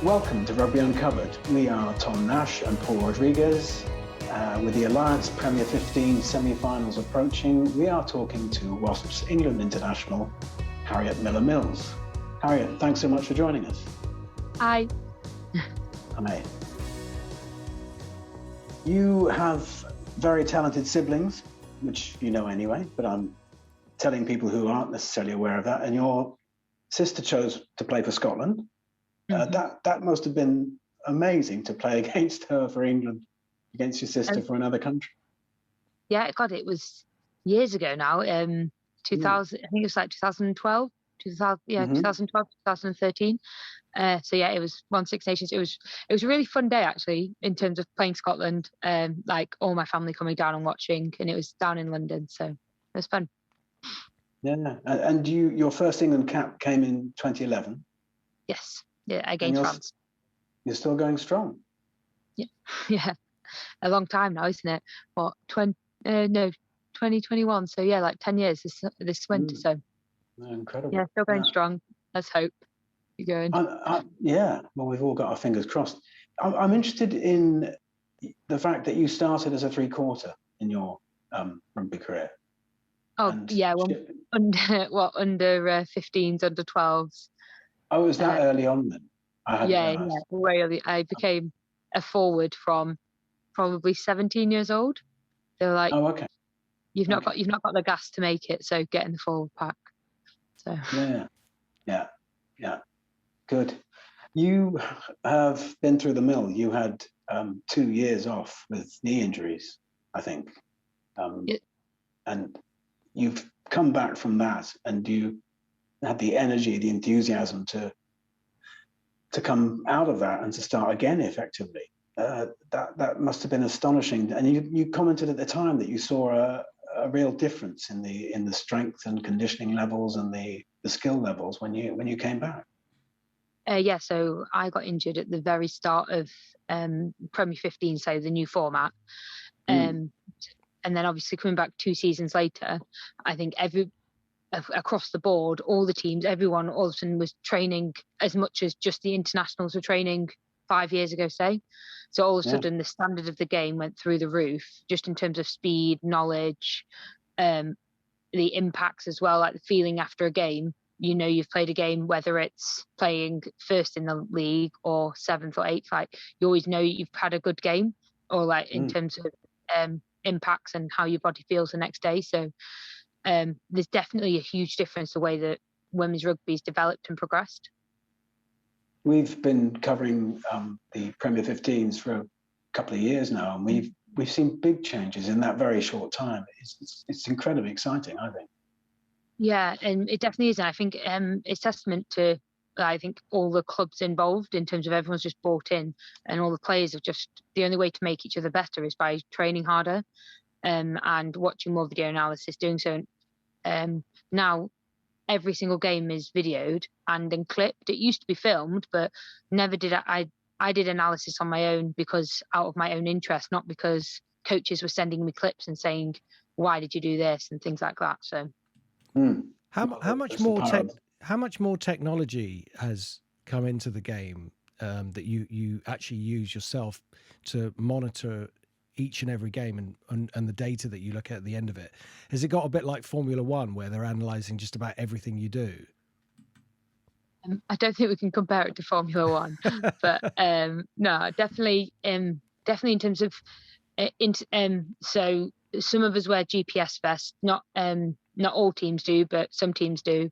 Welcome to Rugby Uncovered. We are Tom Nash and Paul Rodriguez. With the Alliance Premier 15 semi-finals approaching, we are talking to Wasps England international, Harriet Miller-Mills. Harriet, thanks so much for joining us. Hi. Hi. You have very talented siblings, which you know anyway, but I'm telling people who aren't necessarily aware of that. And your sister chose to play for Scotland. That must have been amazing to play against her for England, against your sister for another country. Yeah, God, it was years ago now. 2000, I think it was like 2012, 2012, 2013. So yeah, it was one Six Nations. It was a really fun day actually in terms of playing Scotland. Like all my family coming down and watching, and it was down in London, so it was fun. Yeah, and your first England cap came in 2011. Yes, yeah, against France. You're still going strong. Yeah, a long time now, isn't it? What 2021. So yeah, like 10 years this winter. So incredible. Yeah, still going strong. Let's hope you're going. Yeah, well, we've all got our fingers crossed. I'm interested in the fact that you started as a three-quarter in your rugby career. Oh, yeah, well, under 15s, under 12s. Oh, was that early on then? Yeah, way early. I became a forward from probably 17 years old. They were like, "Oh, okay, you've not got the gas to make it, so get in the forward pack." So yeah, good. You have been through the mill. You had 2 years off with knee injuries, I think, and you've come back from that, and you had the energy, the enthusiasm to come out of that and to start again effectively. That must have been astonishing. And you commented at the time that you saw a real difference in the strength and conditioning levels and the skill levels when you came back. Yeah, so I got injured at the very start of Premier 15, so the new format. And then obviously coming back 2 seasons later, I think across the board, all the teams, everyone all of a sudden was training as much as just the internationals were training 5 years ago, say. So all of a sudden the standard of the game went through the roof, just in terms of speed, knowledge, the impacts as well, like the feeling after a game. You know, you've played a game, whether it's playing first in the league or 7th or 8th, like you always know you've had a good game, or like in terms of impacts and how your body feels the next day. So there's definitely a huge difference the way that women's rugby's developed and progressed. We've been covering the Premier 15s for a couple of years now, and we've seen big changes in that very short time. It's incredibly exciting, I think. Yeah, and it definitely is. And I think it's testament to, I think, all the clubs involved in terms of everyone's just bought in, and all the players have just, the only way to make each other better is by training harder and watching more video analysis, doing so. Now every single game is videoed and then clipped. It used to be filmed, but never did I did analysis on my own, because out of my own interest, not because coaches were sending me clips and saying, why did you do this and things like that. So how much more technology has come into the game that you actually use yourself to monitor each and every game and the data that you look at the end of it? Has it got a bit like Formula One, where they're analysing just about everything you do? I don't think we can compare it to Formula One, but no, definitely in terms of so some of us wear GPS vests. Not all teams do, but some teams do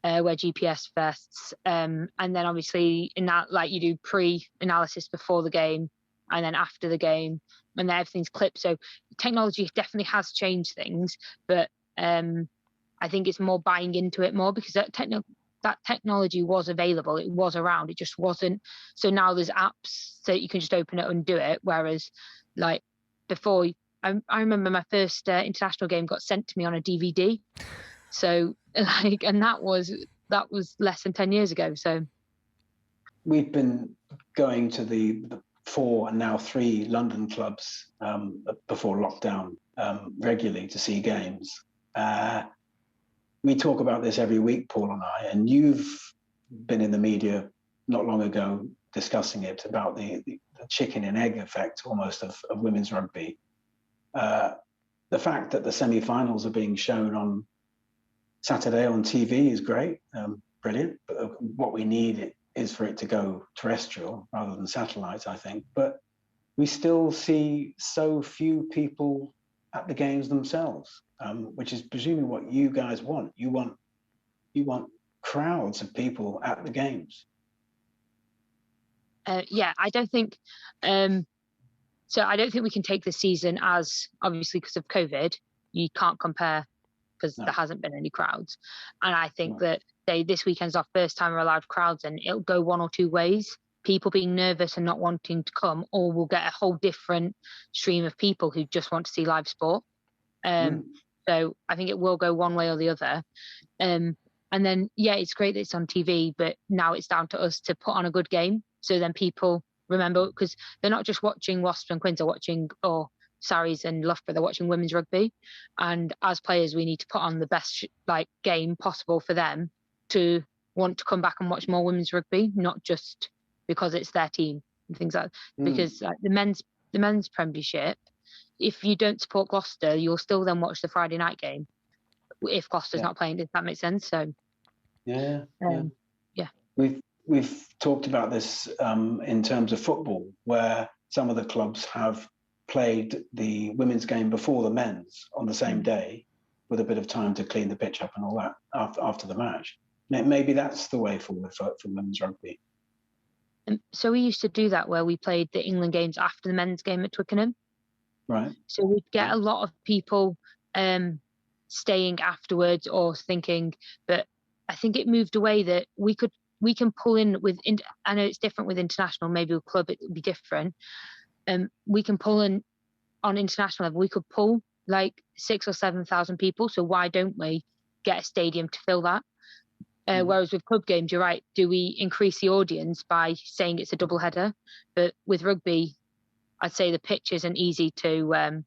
wear GPS vests. And then obviously in that, like, you do pre-analysis before the game and then after the game, and then everything's clipped. So technology definitely has changed things, but I think it's more buying into it more, because that technology was available, it was around, it just wasn't. So now there's apps so you can just open it and do it, whereas like before, I remember my first international game got sent to me on a DVD. So like, and that was less than 10 years ago. So we've been going to the 4 and now 3 London clubs before lockdown regularly to see games. We talk about this every week, Paul and I, and you've been in the media not long ago discussing it about the chicken and egg effect almost of women's rugby. The fact that the semi-finals are being shown on Saturday on TV is great, brilliant. But what we need is for it to go terrestrial rather than satellite, I think. But we still see so few people at the games themselves, which is presumably what you guys want. You want crowds of people at the games. Yeah, I don't think. So I don't think we can take this season as, obviously because of COVID, you can't compare because there hasn't been any crowds. And I think that this weekend's our first time we're allowed crowds, and it'll go one or two ways. People being nervous and not wanting to come, or we'll get a whole different stream of people who just want to see live sport. So I think it will go one way or the other. And then, yeah, it's great that it's on TV, but now it's down to us to put on a good game. So then people remember, because they're not just watching Wasps and Quins, they're watching, or Sarries and Loughborough, they're watching women's rugby. And as players, we need to put on the best game possible for them to want to come back and watch more women's rugby, not just because it's their team and things like that. Because the men's Premiership, if you don't support Gloucester, you'll still then watch the Friday night game if Gloucester's not playing. Does that make sense? So yeah. We've talked about this in terms of football, where some of the clubs have played the women's game before the men's on the same day, with a bit of time to clean the pitch up and all that after the match. Maybe that's the way forward for women's rugby. So we used to do that, where we played the England games after the men's game at Twickenham. Right. So we'd get a lot of people staying afterwards or thinking, but I think it moved away that we can pull in with, I know it's different with international, maybe with club it would be different. We can pull in on international level, we could pull 6,000 or 7,000 people. So why don't we get a stadium to fill that? Whereas with club games, you're right, do we increase the audience by saying it's a double header? But with rugby, I'd say the pitch isn't easy to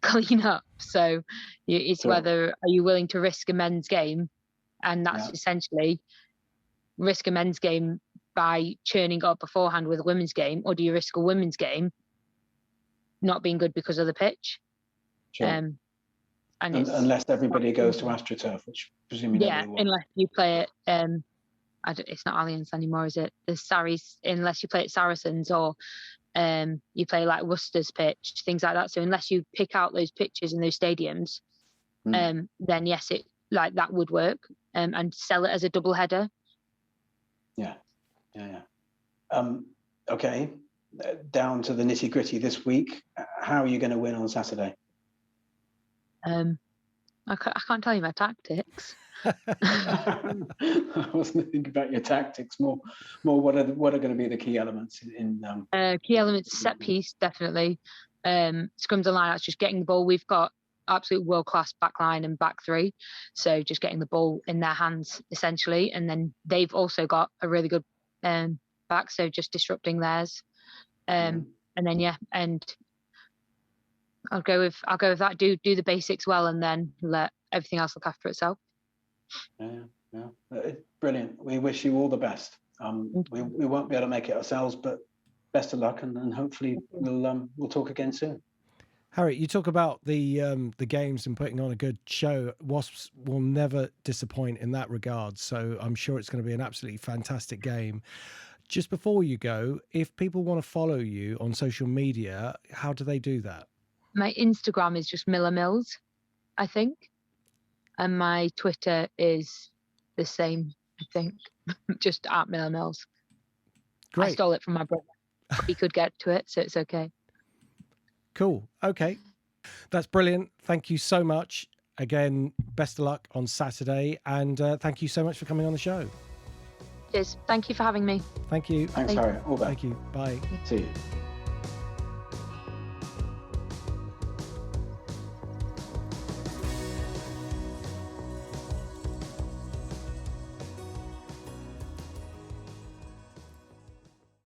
clean up. So it's whether are you willing to risk a men's game, and that's essentially risk a men's game by churning up beforehand with a women's game, or do you risk a women's game not being good because of the pitch? Sure. Unless everybody goes to AstroTurf, which presumably unless you play it. It's not Allianz anymore, is it? The Sarries, unless you play at Saracens, or you play like Worcester's pitch, things like that. So unless you pick out those pitches in those stadiums, then yes, it that would work, and sell it as a double header. Yeah. Okay, down to the nitty gritty this week. How are you going to win on Saturday? I can't tell you my tactics. I wasn't thinking about your tactics. More what are going to be the key elements in key elements? Set piece, definitely. Scrums and lineouts, just getting the ball. We've got absolute world-class back line and back three, so just getting the ball in their hands essentially, and then they've also got a really good back, so just disrupting theirs, and then and I'll go with that. Do the basics well, and then let everything else look after itself. Brilliant. We wish you all the best. We won't be able to make it ourselves, but best of luck, and hopefully we'll talk again soon. Harriet, you talk about the games and putting on a good show. Wasps will never disappoint in that regard, so I'm sure it's going to be an absolutely fantastic game. Just before you go, if people want to follow you on social media, how do they do that? My Instagram is just Miller Mills, I think. And my Twitter is the same, I think, just at Miller Mills. Great. I stole it from my brother. He could get to it, so it's okay. Cool. Okay. That's brilliant. Thank you so much. Again, best of luck on Saturday. And thank you so much for coming on the show. Cheers. Thank you for having me. Thank you. Thanks, Harriet. All back. Thank you. Bye. See you.